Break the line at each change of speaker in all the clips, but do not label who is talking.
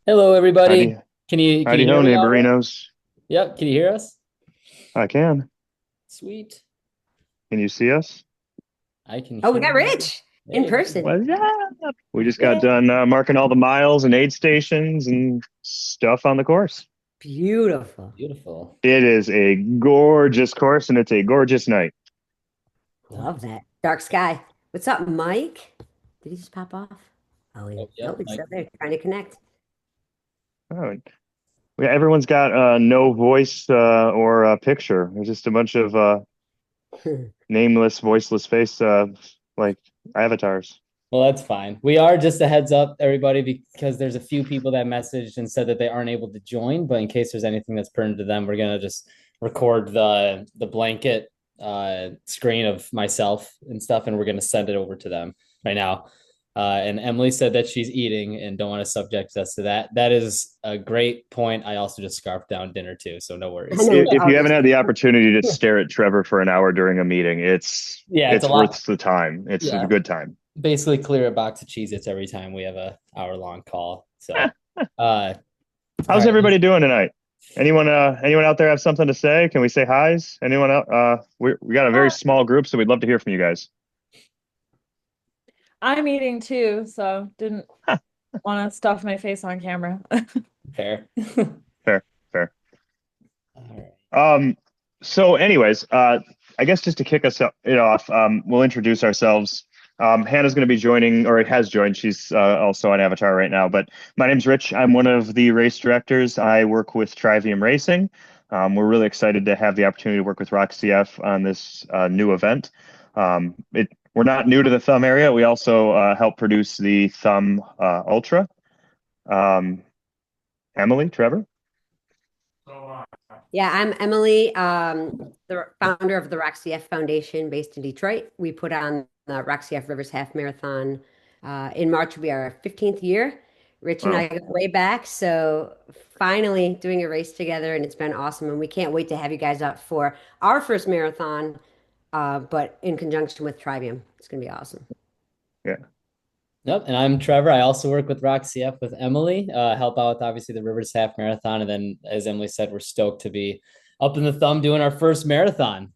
Hello, everybody.
Howdy,
Can you
howdy
hear
ho,
me all right?
neighborinos.
Yep. Can you hear us?
I can.
Sweet.
Can you see us?
I can
Oh, we
hear
got
you.
Rich in
Hey,
person.
What's up? We just got
Yay.
done marking all the miles and aid stations and stuff on the course.
Beautiful.
beautiful.
It is a gorgeous course and it's a gorgeous night.
Love that. Dark sky. What's up, Mike? Did he just pop off?
Oh,
Oh,
yep.
he's still there trying to connect.
Oh, everyone's got no voice or picture. There's just a bunch of nameless, voiceless face like avatars.
Well, that's fine. We are just a heads up, everybody, because there's a few people that messaged and said that they aren't able to join. But in case there's anything that's pertinent to them, we're gonna just record the blanket screen of myself and stuff, and we're gonna send it over to them right now. And Emily said that she's eating and don't want to subject us to that. That is a great point. I also just scarfed down dinner too, so no
I
worries.
know we're
If
all
you haven't
just
had the opportunity to stare at Trevor for an hour during a meeting, it's
Yeah, it's a
it's
lot.
worth the time. It's a
Yeah,
good time.
basically clear a box of Cheez-Its every time we have a hour long call. So, uh, all
How's
right.
everybody doing tonight? Anyone out there have something to say? Can we say hi's? Anyone out? We got a very small group, so we'd love to hear from you guys.
I'm eating too, so didn't want to stuff my face on camera.
Fair.
Fair, fair.
All right.
Um, so anyways, I guess just to kick us off, we'll introduce ourselves. Hannah's going to be joining, or has joined. She's also on Avatar right now. But my name's Rich. I'm one of the race directors. I work with Trivium Racing. We're really excited to have the opportunity to work with RoxCF on this new event. We're not new to the Thumb area. We also help produce the Thumb Ultra. Um, Emily, Trevor.
Yeah, I'm Emily, the founder of the RoxCF Foundation based in Detroit. We put on the RoxCF Rivers Half Marathon in March. Will be our 15th year. Rich and
Wow.
I go way back, so finally doing a race together, and it's been awesome. And we can't wait to have you guys up for our first marathon, but in conjunction with Trivium. It's going to be awesome.
Yeah.
Nope. And I'm Trevor. I also work with RoxCF with Emily, help out with obviously the Rivers Half Marathon. And then, as Emily said, we're stoked to be up in the Thumb doing our first marathon.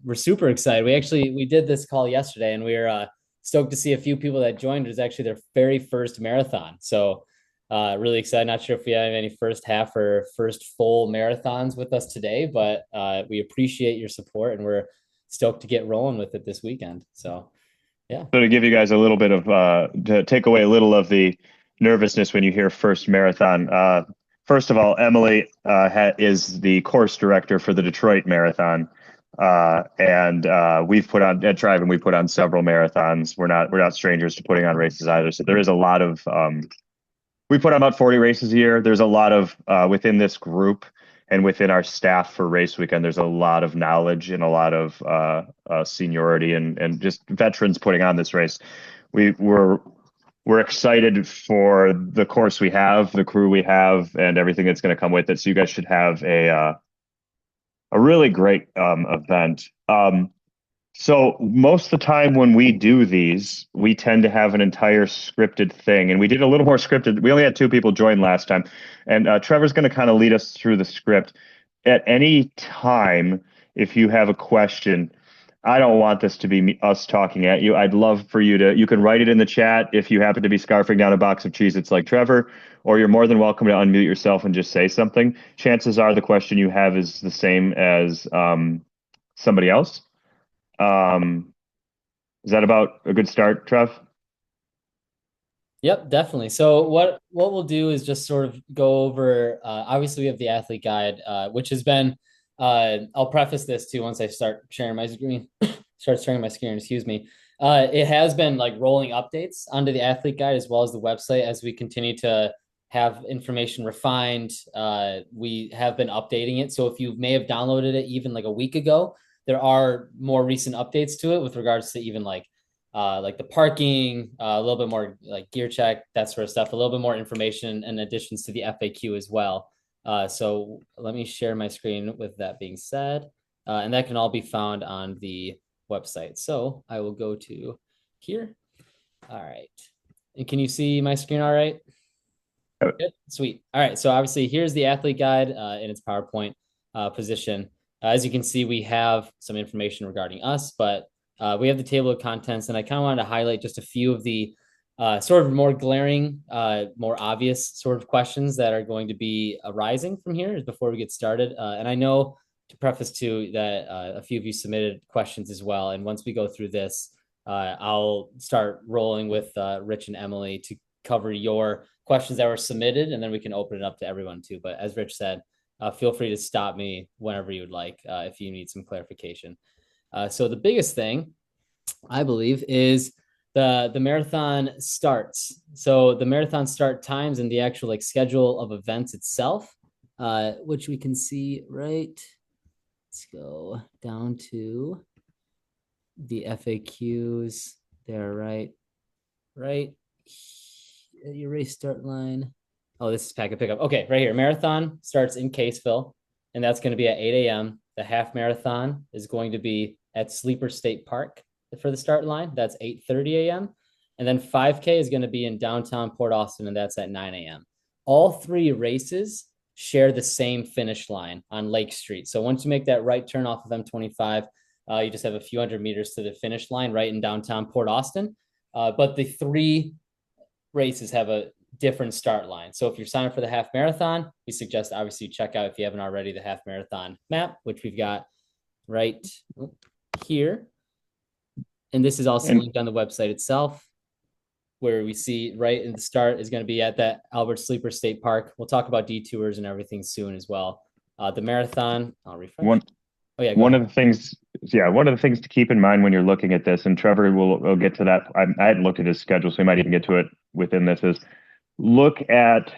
We're super excited. We did this call yesterday, and we were stoked to see a few people that joined. It was actually their very first marathon. So really excited. Not sure if we have any first half or first full marathons with us today, but we appreciate your support, and we're stoked to get rolling with it this weekend. So yeah.
So to give you guys a little bit of to take away a little of the nervousness when you hear first marathon. First of all, Emily is the course director for the Detroit Marathon, and we've put on at Tribe and we put on several marathons. We're not strangers to putting on races either. So there is a lot of we put on about 40 races a year. There's a lot of within this group and within our staff for race weekend, there's a lot of knowledge and a lot of seniority and just veterans putting on this race. We're excited for the course we have, the crew we have, and everything that's going to come with it. So you guys should have a really great event. So most of the time when we do these, we tend to have an entire scripted thing, and we did a little more scripted. We only had two people join last time, and Trevor's going to kind of lead us through the script. At any time, if you have a question, I don't want this to be us talking at you. I'd love for you to, you can write it in the chat if you happen to be scarfing down a box of cheese. It's like Trevor, or you're more than welcome to unmute yourself and just say something. Chances are the question you have is the same as somebody else. Um, is that about a good start, Trev?
Yep, definitely. So what we'll do is just sort of go over. Obviously, we have the athlete guide, which has been. I'll preface this too once I start sharing my screen. Start sharing my screen. Excuse me. It has been like rolling updates onto the athlete guide as well as the website as we continue to have information refined. We have been updating it. So if you may have downloaded it even like a week ago, there are more recent updates to it with regards to even like the parking, a little bit more like gear check, that sort of stuff, a little bit more information and additions to the FAQ as well. So let me share my screen with that being said. And that can all be found on the website. So I will go to here. All right. And can you see my screen all right? Good. Sweet. All right. So obviously here's the athlete guide in its PowerPoint position. As you can see, we have some information regarding us, but we have the table of contents, and I kind of wanted to highlight just a few of the sort of more glaring, more obvious sort of questions that are going to be arising from here before we get started. And I know, to preface too, that a few of you submitted questions as well. And once we go through this, I'll start rolling with Rich and Emily to cover your questions that were submitted, and then we can open it up to everyone too. But as Rich said, feel free to stop me whenever you would like if you need some clarification. So the biggest thing, I believe, is the marathon starts. So the marathon start times and the actual like schedule of events itself, which we can see right. Let's go down to the FAQs. They're right at your race start line. Oh, this is packet pickup. Okay, right here. Marathon starts in Caseville, and that's going to be at 8 a.m. The half marathon is going to be at Sleeper State Park for the start line. That's 8:30 a.m. And then 5K is going to be in downtown Port Austin, and that's at 9 a.m. All three races share the same finish line on Lake Street. So once you make that right turn off of M25, you just have a few hundred meters to the finish line right in downtown Port Austin. But the three races have a different start line. So if you're signed up for the half marathon, we suggest obviously check out, if you haven't already, the half marathon map, which we've got right here. And this is also linked on the website itself, where we see right in the start is going to be at that Albert Sleeper State Park. We'll talk about detours and everything soon as well. The marathon, I'll refresh.
One of the things to keep in mind when you're looking at this, and Trevor will get to that. I hadn't looked at his schedule, so he might even get to it within this, is look at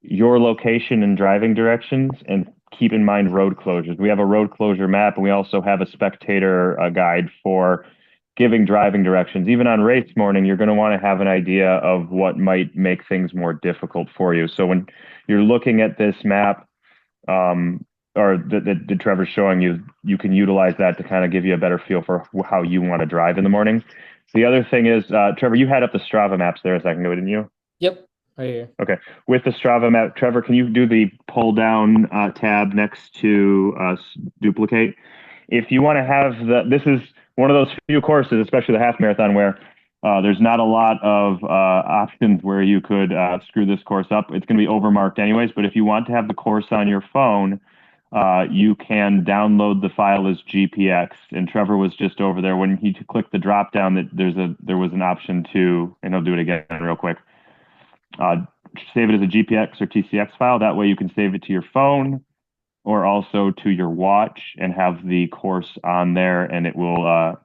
your location and driving directions and keep in mind road closures. We have a road closure map, and we also have a spectator guide for giving driving directions. Even on race morning, you're going to want to have an idea of what might make things more difficult for you. So when you're looking at this map, or that Trevor's showing you, you can utilize that to kind of give you a better feel for how you want to drive in the morning. The other thing is, Trevor, you had up the Strava maps there a second ago, didn't you?
Yep, right here.
Okay. With the Strava map, Trevor, can you do the pull down tab next to duplicate? If you want to have this is one of those few courses, especially the half marathon, where there's not a lot of options where you could screw this course up. It's going to be overmarked anyways, but if you want to have the course on your phone, you can download the file as GPX. And Trevor was just over there when he clicked the drop down that there was an option to, and he'll do it again real quick. Save it as a GPX or TCX file. That way you can save it to your phone or also to your watch and have the course on there, and it will.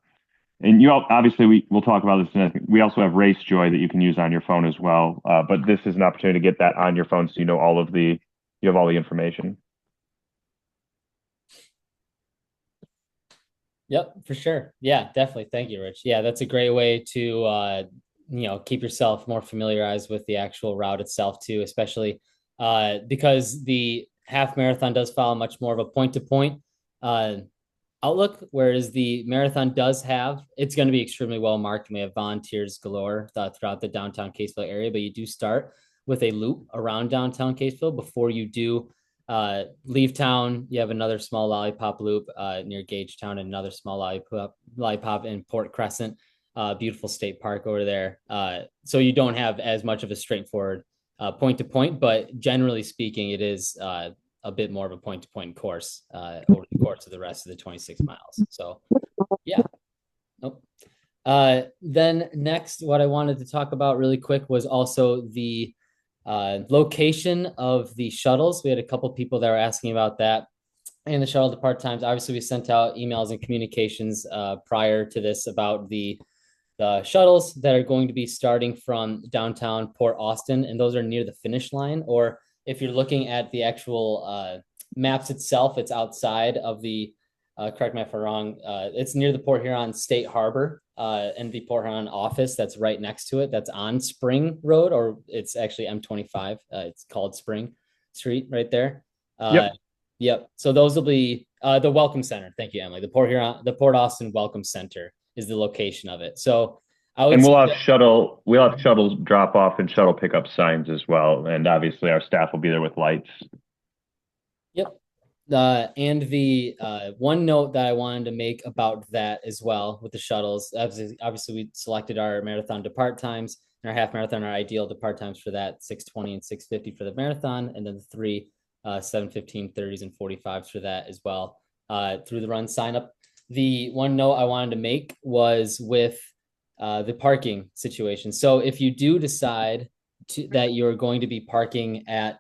And you obviously we'll talk about this. We also have Race Joy that you can use on your phone as well. But this is an opportunity to get that on your phone, so you know you have all the information.
Yep, for sure. Yeah, definitely. Thank you, Rich. Yeah, that's a great way to keep yourself more familiarized with the actual route itself too, especially because the half marathon does follow much more of a point-to-point outlook, whereas the marathon does have, it's going to be extremely well marked, and we have volunteers galore throughout the downtown Caseville area, but you do start with a loop around downtown Caseville before you do leave town. You have another small lollipop loop near Gagetown, and another small lollipop in Port Crescent. Beautiful state park over there. So you don't have as much of a straightforward point to point, but generally speaking, it is a bit more of a point to point course over the course of the rest of the 26 miles. So yeah. Nope. Then next, what I wanted to talk about really quick was also the location of the shuttles. We had a couple people that were asking about that and the shuttle depart times. Obviously, we sent out emails and communications prior to this about the shuttles that are going to be starting from downtown Port Austin, and those are near the finish line. Or if you're looking at the actual maps itself, it's outside of the correct me if I'm wrong, it's near the Port Huron State Harbor and the Port Huron office that's right next to it. That's on Spring Road, or it's actually M25. It's called Spring Street right there. Yep. So those will be the Welcome Center. Thank you, Emily. The Port Austin Welcome Center is the location of it. So I would
And we'll
say,
have shuttle drop off and shuttle pickup signs as well. And obviously our staff will be there with lights.
yep. And the one note that I wanted to make about that as well with the shuttles, obviously we selected our marathon depart times and our half marathon, our ideal depart times for that 6:20 and 6:50 for the marathon, and then the three 7:15, 30s, and 45s for that as well through the run sign up. The one note I wanted to make was with the parking situation. So if you do decide that you're going to be parking at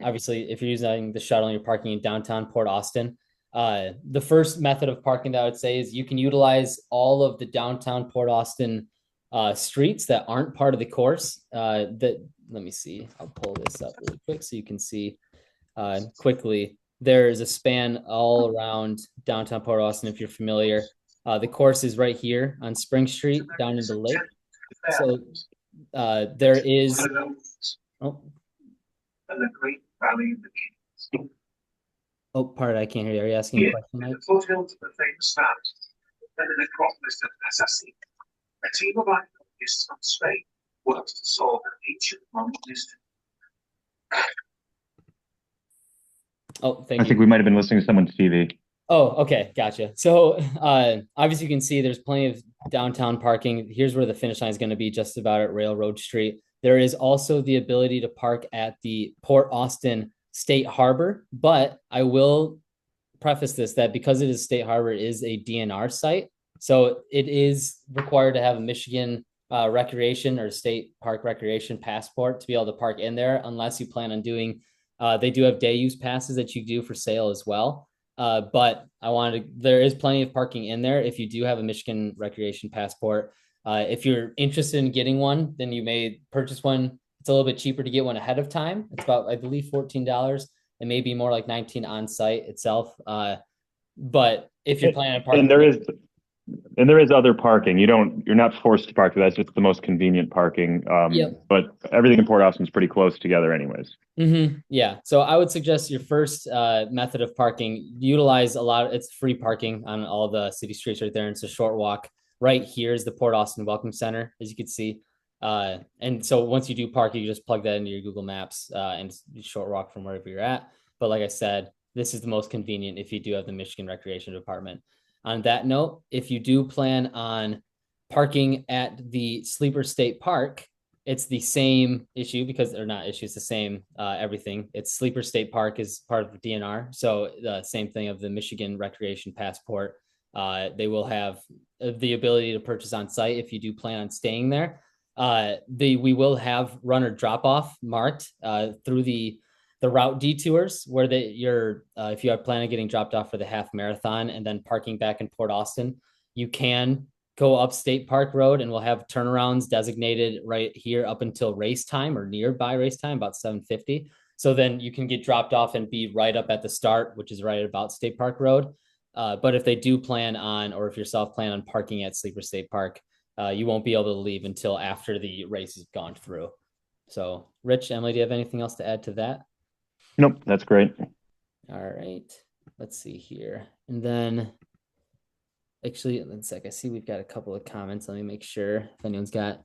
obviously if you're using the shuttle and you're parking in downtown Port Austin, the first method of parking that I would say is you can utilize all of the downtown Port Austin streets that aren't part of the course. Let me see, I'll pull this up really quick so you can see quickly. There's a span all around downtown Port Austin if you're familiar. The course is right here on Spring Street down in the lake. So there is
and the Great Valley of the Kings.
Oh, pardon, I can't hear you. Are you asking a question, Mike?
In the foothills of the famous valley, and in the Acropolis of Assassin, a team of archaeologists from Spain works to solve an ancient Roman mystery.
Oh, thank
I
you.
think we might have been listening to someone's TV.
Oh, okay, gotcha. So obviously you can see there's plenty of downtown parking. Here's where the finish line is going to be, just about at Railroad Street. There is also the ability to park at the Port Austin State Harbor, but I will preface this that because it is State Harbor, it is a DNR site. So it is required to have a Michigan recreation or state park recreation passport to be able to park in there, unless you plan on doing, they do have day use passes that you do for sale as well. But there is plenty of parking in there if you do have a Michigan recreation passport. If you're interested in getting one, then you may purchase one. It's a little bit cheaper to get one ahead of time. It's about, I believe, $14. It may be more like $19 on site itself. But if you're planning on parking,
and there is other parking. You're not forced to park. That's just the most convenient parking.
Yep.
But everything in Port Austin is pretty close together, anyways.
Mm-hmm. Yeah. So I would suggest your first method of parking, utilize it's free parking on all the city streets right there. And it's a short walk. Right here is the Port Austin Welcome Center, as you can see. And so once you do park, you just plug that into your Google Maps and it's a short walk from wherever you're at. But like I said, this is the most convenient if you do have the Michigan Recreation Department. On that note, if you do plan on parking at the Sleeper State Park, it's the same issue because they're not issues, the same everything. It's Sleeper State Park is part of the DNR. So the same thing of the Michigan Recreation Passport. They will have the ability to purchase on site if you do plan on staying there. We will have runner drop off marked through the route detours where if you are planning on getting dropped off for the half marathon and then parking back in Port Austin, you can go up State Park Road and we'll have turnarounds designated right here up until race time or nearby race time, about 7:50. So then you can get dropped off and be right up at the start, which is right about State Park Road. But if they do plan on, or if yourself plan on parking at Sleeper State Park, you won't be able to leave until after the race has gone through. So Rich, Emily, do you have anything else to add to that?
Nope, that's great.
All right, let's see here. And then actually, one sec, I see we've got a couple of comments. Let me make sure if anyone's got.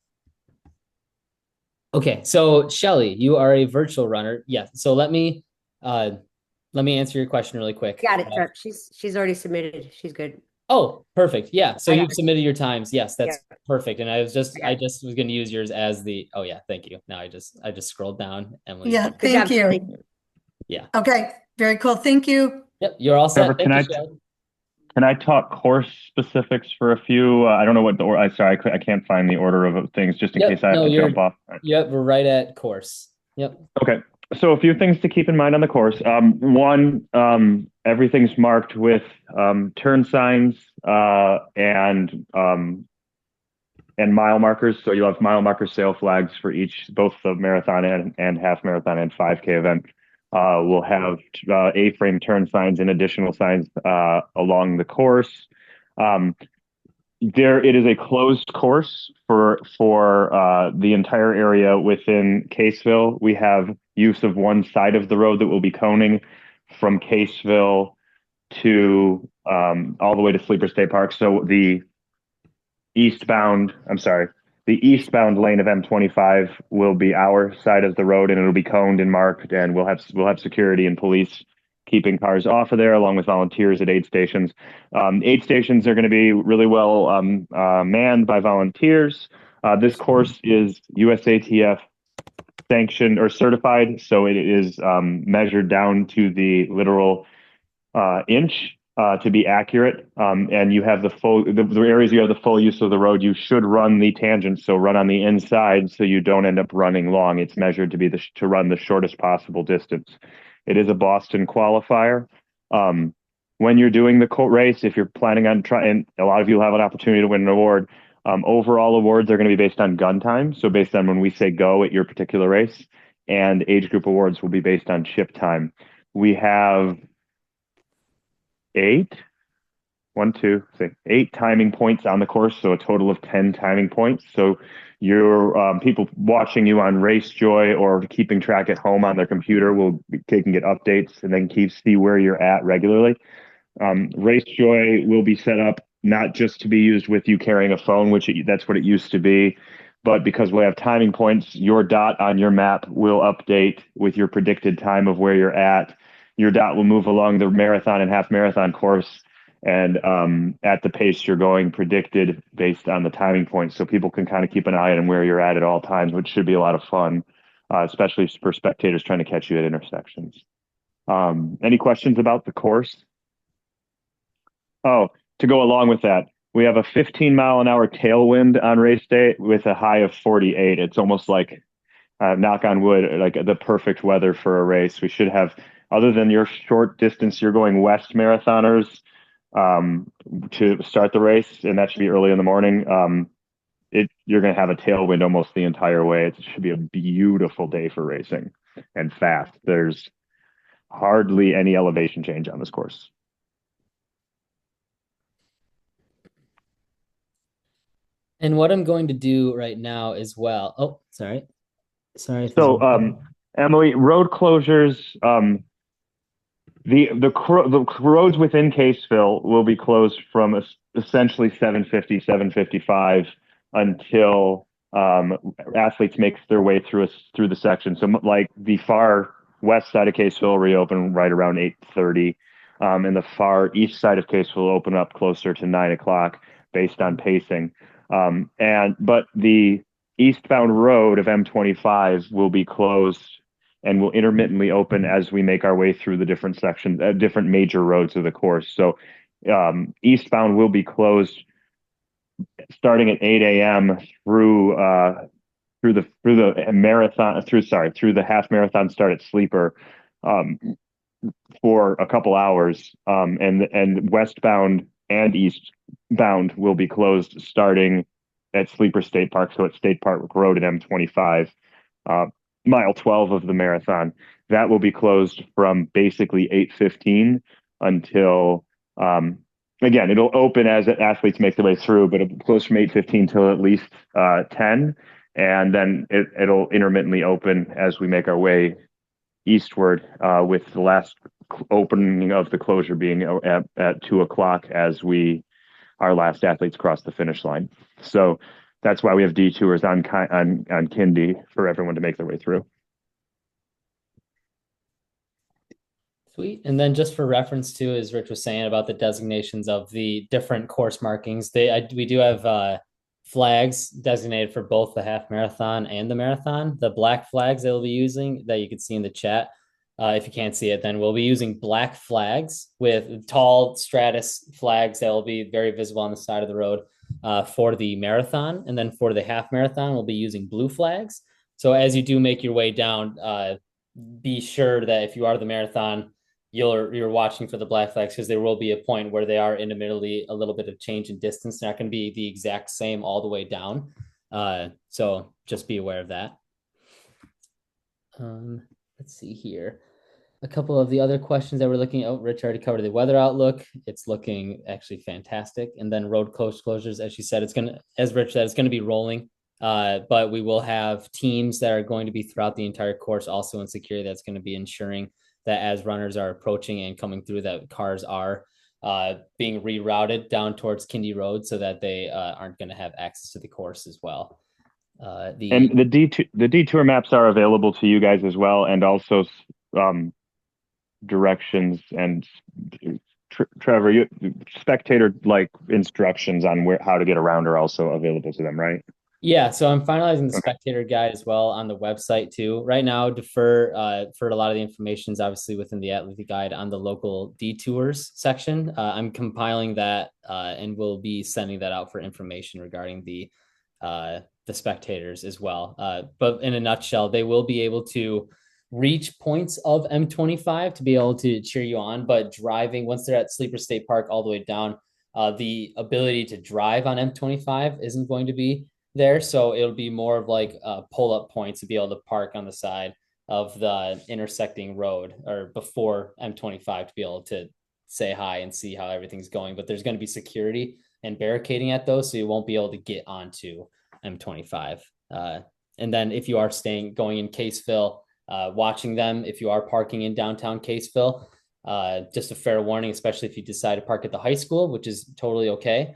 Okay, so Shelly, you are a virtual runner. Yeah, so let me answer your question really quick.
Got it, Trip. She's already submitted. She's good.
Oh, perfect. Yeah, so you've submitted your times. Yes, that's perfect. And I just was going to use yours as the. Oh yeah, thank you. Now I just scrolled down. Emily.
Yeah, thank you.
Yeah.
Okay, very cool. Thank you.
Yep, you're all set.
Can I talk course specifics for a few? I don't know what the order. Sorry, I can't find the order of things just in case I have to jump off.
Yep, we're right at course. Yep.
Okay. So a few things to keep in mind on the course. One, everything's marked with turn signs and mile markers. So you'll have mile marker sale flags for both the marathon and half marathon and 5K event. We'll have A-frame turn signs and additional signs along the course. It is a closed course for the entire area within Caseville. We have use of one side of the road that will be coning from Caseville to all the way to Sleeper State Park. So the eastbound lane of M25 will be our side of the road, and it'll be coned and marked, and we'll have security and police keeping cars off of there, along with volunteers at aid stations. Aid stations are going to be really well manned by volunteers. This course is USATF sanctioned or certified, so it is measured down to the literal inch to be accurate. And you have the areas you have the full use of the road. You should run the tangents, so run on the inside, so you don't end up running long. It's measured to be to run the shortest possible distance. It is a Boston qualifier. When you're doing the race, if you're planning on trying, a lot of you will have an opportunity to win an award. Overall awards are going to be based on gun time, so based on when we say go at your particular race, and age group awards will be based on chip time. We have eight timing points on the course, so a total of 10 timing points. So your people watching you on RaceJoy or keeping track at home on their computer can get updates and then see where you're at regularly. RaceJoy will be set up not just to be used with you carrying a phone, which that's what it used to be, but because we have timing points, your dot on your map will update with your predicted time of where you're at. Your dot will move along the marathon and half marathon course, and at the pace you're going, predicted based on the timing points, so people can kind of keep an eye on where you're at all times, which should be a lot of fun, especially for spectators trying to catch you at intersections. Any questions about the course? Oh, to go along with that, we have a 15-mile-an-hour tailwind on race day with a high of 48. It's almost like, knock on wood, like the perfect weather for a race. We should have, other than your short distance, you're going west marathoners to start the race, and that should be early in the morning. You're going to have a tailwind almost the entire way. It should be a beautiful day for racing and fast. There's hardly any elevation change on this course.
And what I'm going to do right now as well. Oh, sorry.
So, Emily, road closures. The roads within Caseville will be closed from essentially 7:50, 7:55 until athletes make their way through the section. So, like the far west side of Caseville will reopen right around 8:30, and the far east side of Caseville will open up closer to 9 o'clock based on pacing. But the eastbound road of M25 will be closed and will intermittently open as we make our way through the different sections, different major roads of the course. So eastbound will be closed starting at 8 a.m. through the half marathon start at Sleeper for a couple hours, and westbound and eastbound will be closed starting at Sleeper State Park, so at State Park Road at M25, mile 12 of the marathon. That will be closed from basically 8:15 until, again, it'll open as athletes make their way through, but it'll close from 8:15 till at least 10, and then it'll intermittently open as we make our way eastward, with the last opening of the closure being at 2 o'clock as our last athletes cross the finish line. So that's why we have detours on Kindy for everyone to make their way through.
Sweet. And then just for reference too, as Rich was saying about the designations of the different course markings, we do have flags designated for both the half marathon and the marathon. The black flags that we'll be using, that you can see in the chat, if you can't see it, then we'll be using black flags with tall stratus flags that will be very visible on the side of the road for the marathon. And then for the half marathon, we'll be using blue flags. So as you do make your way down, be sure that if you are the marathon, you're watching for the black flags, because there will be a point where they are intermittently a little bit of change in distance. They're not going to be the exact same all the way down. So just be aware of that. Let's see here. A couple of the other questions that we're looking at. Rich already covered the weather outlook. It's looking actually fantastic. And then road closures, as she said, as Rich said, it's going to be rolling. But we will have teams that are going to be throughout the entire course, also in security, that's going to be ensuring that as runners are approaching and coming through, that cars are being rerouted down towards Kindy Road so that they aren't going to have access to the course as well.
And the detour maps are available to you guys as well, and also directions and Trevor, spectator like instructions on how to get around are also available to them, right?
Yeah, so I'm finalizing the
Okay.
spectator guide as well on the website too. Right now, defer for a lot of the information is obviously within the athlete guide on the local detours section. I'm compiling that and we'll be sending that out for information regarding the spectators as well. But in a nutshell, they will be able to reach points of M25 to be able to cheer you on, but driving once they're at Sleeper State Park all the way down, the ability to drive on M25 isn't going to be there. So it'll be more of like pull up points to be able to park on the side of the intersecting road or before M25 to be able to say hi and see how everything's going. But there's going to be security and barricading at those, so you won't be able to get onto M25. And then if you are going in Caseville, watching them, if you are parking in downtown Caseville, just a fair warning, especially if you decide to park at the high school, which is totally okay.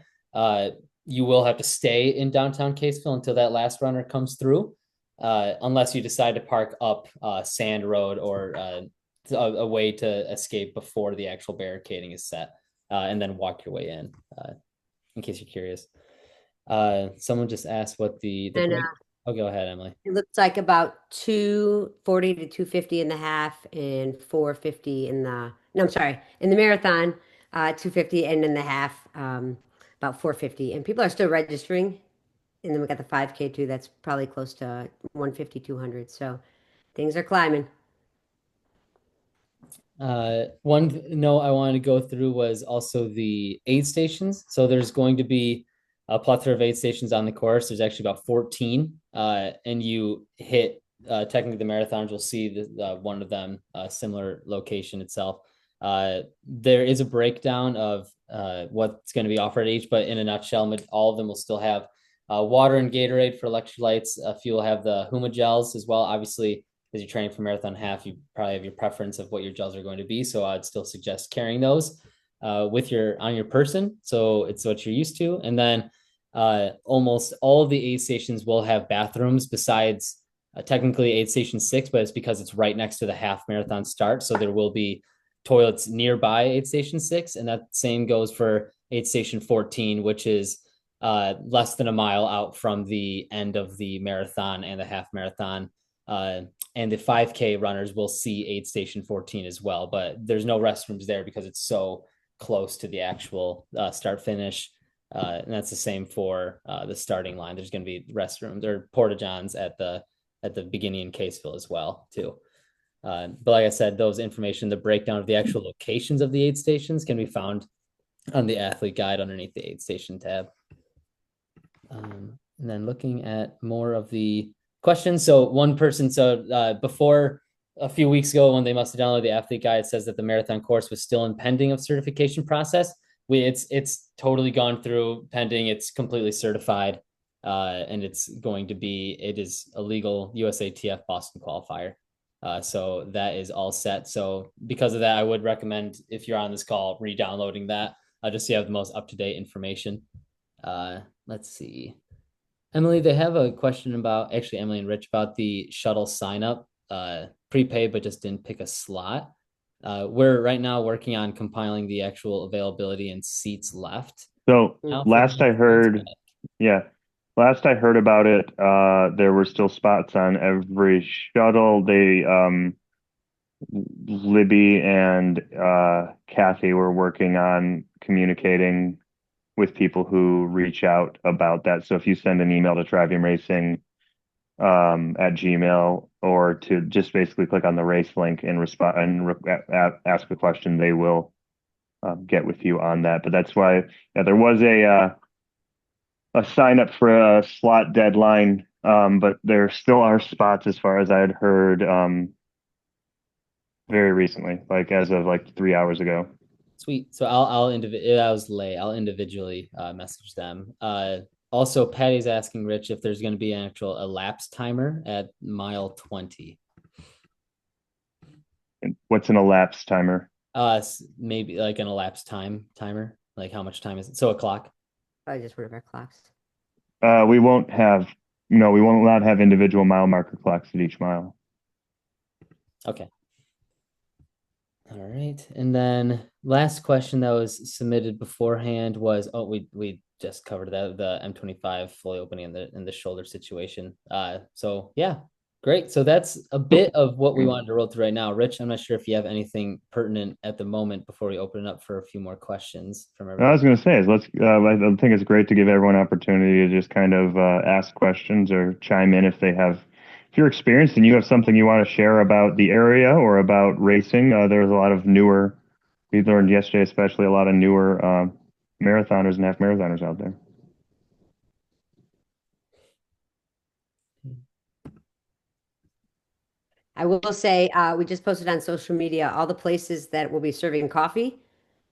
You will have to stay in downtown Caseville until that last runner comes through, unless you decide to park up Sand Road or a way to escape before the actual barricading is set, and then walk your way in case you're curious. Someone just asked what the oh, go ahead, Emily.
It looks like about 240 to 250 in the half and 450 in the, no, I'm sorry, in the marathon, 250 and in the half, about 450. And people are still registering. And then we got the 5K too. That's probably close to 150, 200. So things are climbing.
One note I wanted to go through was also the aid stations. So there's going to be a plethora of aid stations on the course. There's actually about 14, and you hit technically the marathons will see one of them, similar location itself. There is a breakdown of what's going to be offered at each, but in a nutshell, all of them will still have water and Gatorade for electrolytes. A few will have the Huma gels as well. Obviously, as you're training for marathon half, you probably have your preference of what your gels are going to be. So I'd still suggest carrying those on your person, so it's what you're used to. And then almost all of the aid stations will have bathrooms besides technically aid station 6, but it's because it's right next to the half marathon start. So there will be toilets nearby aid station 6, and that same goes for aid station 14, which is less than a mile out from the end of the marathon and the half marathon. And the 5K runners will see aid station 14 as well, but there's no restrooms there because it's so close to the actual start finish. And that's the same for the starting line. There's going to be restrooms or porta johns at the beginning in Caseville as well too. But like I said, those information, the breakdown of the actual locations of the aid stations can be found on the athlete guide underneath the aid station tab. And then looking at more of the questions. So one person, before a few weeks ago when they must have downloaded the athlete guide, it says that the marathon course was still in pending of certification process. It's totally gone through pending. It's completely certified. And it is a legal USATF Boston Qualifier. So that is all set. So because of that, I would recommend, if you're on this call, re-downloading that just so you have the most up-to-date information. Let's see. Emily, they have a question about, actually Emily and Rich, about the shuttle sign up, prepaid, but just didn't pick a slot. We're right now working on compiling the actual availability and seats left.
So last I heard about it, there were still spots on every shuttle. Libby and Kathy were working on communicating with people who reach out about that. So if you send an email to Trivium Racing at Gmail, or to just basically click on the race link and respond and ask a question, they will get with you on that. But that's why there was a sign up for a slot deadline, but there still are spots as far as I had heard very recently, like as of like 3 hours ago.
Sweet. So I'll individually message them. Also, Patty's asking Rich if there's going to be an actual elapsed timer at mile 20.
And what's an elapsed timer?
Maybe like an elapsed timer. Like how much time is it? So a clock.
Probably just one of our clocks.
We won't have no, we won't not have individual mile marker clocks at each mile.
Okay. All right. And then last question that was submitted beforehand was, oh, we just covered that, the M25 fully opening in the shoulder situation. So yeah, great. So that's a bit of what we wanted to roll through right now. Rich, I'm not sure if you have anything pertinent at the moment before we open it up for a few more questions from everybody.
I was going to say is I think it's great to give everyone an opportunity to just kind of ask questions or chime in if you're experienced and you have something you want to share about the area or about racing. There's a lot of newer, we learned yesterday, especially a lot of newer marathoners and half marathoners out there.
I will say we just posted on social media all the places that will be serving coffee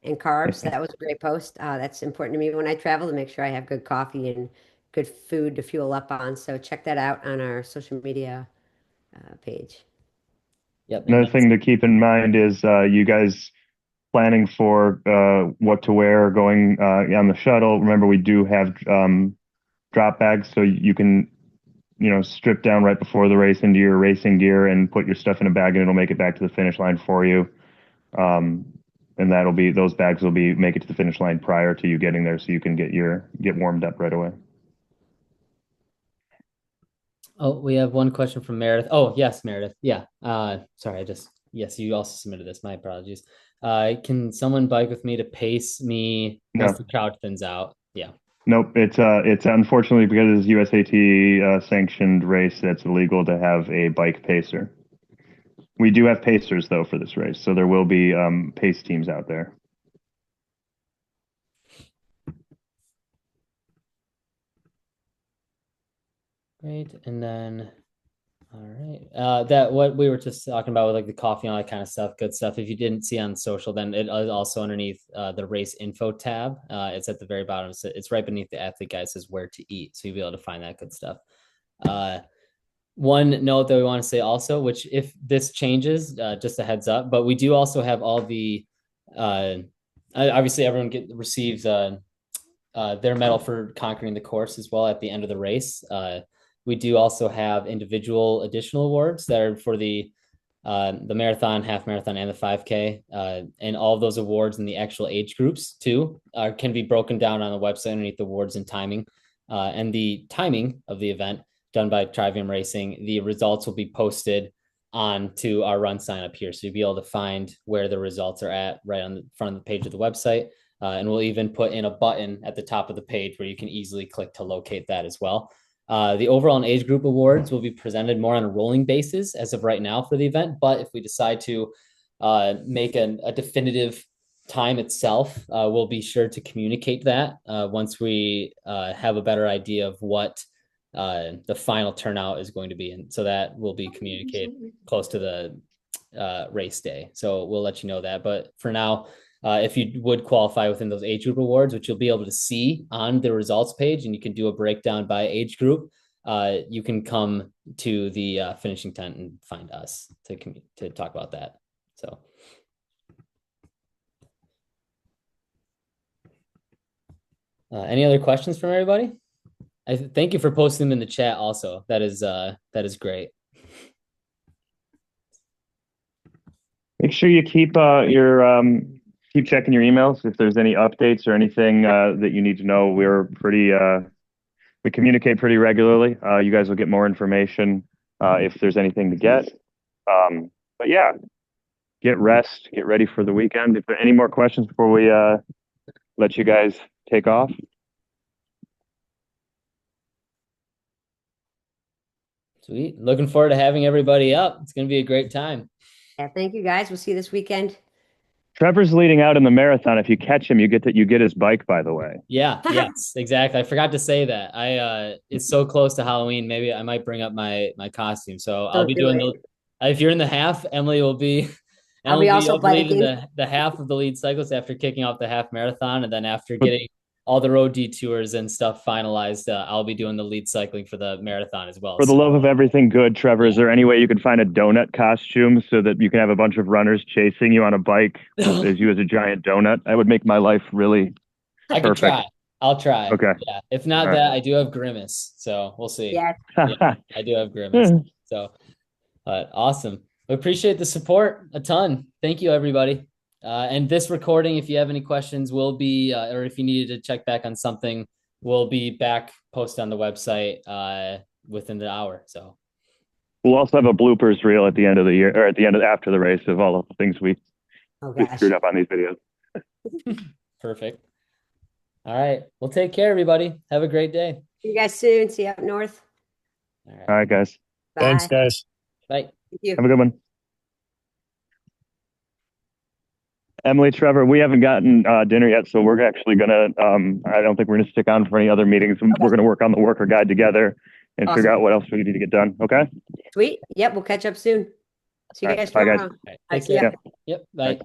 and carbs. That was a great post. That's important to me when I travel to make sure I have good coffee and good food to fuel up on. So check that out on our social media page.
Yep.
Another thing to keep in mind is you guys planning for what to wear going on the shuttle. Remember, we do have drop bags, so you can strip down right before the race into your racing gear and put your stuff in a bag, and it'll make it back to the finish line for you. And those bags will make it to the finish line prior to you getting there, so you can get warmed up right away.
Oh, we have one question from Meredith. Oh, yes, Meredith. Yeah. Sorry, yes, you also submitted this. My apologies. Can someone bike with me to pace me once the crowd thins out? Yeah.
Nope. It's unfortunately, because it's USAT sanctioned race, that's illegal to have a bike pacer. We do have pacers though for this race, so there will be pace teams out there.
Great. And then, all right. That what we were just talking about with like the coffee and all that kind of stuff, good stuff. If you didn't see on social, then it is also underneath the race info tab. It's at the very bottom. It's right beneath the athlete guide. It says where to eat. So you'll be able to find that good stuff. One note that we want to say also, which if this changes, just a heads up, but we do also have all the, obviously everyone receives their medal for conquering the course as well at the end of the race. We do also have individual additional awards that are for the marathon, half marathon, and the 5K. And all of those awards in the actual age groups too can be broken down on the website underneath the awards and timing. And the timing of the event done by Trivium Racing, the results will be posted onto our run sign up here. So you'll be able to find where the results are at right on the front of the page of the website. And we'll even put in a button at the top of the page where you can easily click to locate that as well. The overall and age group awards will be presented more on a rolling basis as of right now for the event. But if we decide to make a definitive time itself, we'll be sure to communicate that once we have a better idea of what the final turnout is going to be. And so that will be communicated close to the race day. So we'll let you know that. But for now, if you would qualify within those age group awards, which you'll be able to see on the results page, and you can do a breakdown by age group, you can come to the finishing tent and find us to talk about that. So. Any other questions from everybody? I thank you for posting them in the chat also. That is great.
Make sure you keep keep checking your emails if there's any updates or anything that you need to know. We communicate pretty regularly. You guys will get more information if there's anything to get. But yeah, get rest, get ready for the weekend. If there are any more questions before we let you guys take off.
Sweet. Looking forward to having everybody up. It's going to be a great time.
Yeah, thank you guys. We'll see you this weekend.
Trevor's leading out in the marathon. If you catch him, you get his bike, by the way.
Yeah, yes, exactly. I forgot to say that. It's so close to Halloween. Maybe I might bring up my costume. So I'll be doing if you're in the half, Emily will be
I'll be also
leading the half of the lead cyclist after kicking off the half marathon, and then after getting all the road detours and stuff finalized, I'll be doing the lead cycling for the marathon as well.
For the love of everything good, Trevor, is there any way you can find a donut costume so that you can have a bunch of runners chasing you on a bike as you as a giant donut? That would make my life really
I could try. I'll try.
Okay.
Yeah. If not
All
that,
right.
I do have Grimace, so we'll see.
Yeah.
Yeah, I do have Grimace. So, awesome. We appreciate the support a ton. Thank you, everybody. And this recording, if you have any questions, will be, or if you needed to check back on something, will be back posted on the website within the hour. So
we'll also have a bloopers reel at the end of the year, or at the end of after the race, of all of the things we screwed up on these videos.
Perfect. All right. Well, take care, everybody. Have a great day.
See you guys soon. See you up north.
All right, guys.
Bye.
Thanks, guys.
Bye.
Thank you.
Have a good one. Emily, Trevor, we haven't gotten dinner yet, so we're actually gonna. I don't think we're gonna stick on for any other meetings.
Okay.
We're gonna work on the worker guide together and
Awesome.
figure out what else we need to get done. Okay.
Sweet. Yep. We'll catch up soon. See you
All right.
guys
Bye,
tomorrow.
guys.
All right.
Bye.
Take
See ya.
care. Yep. Bye.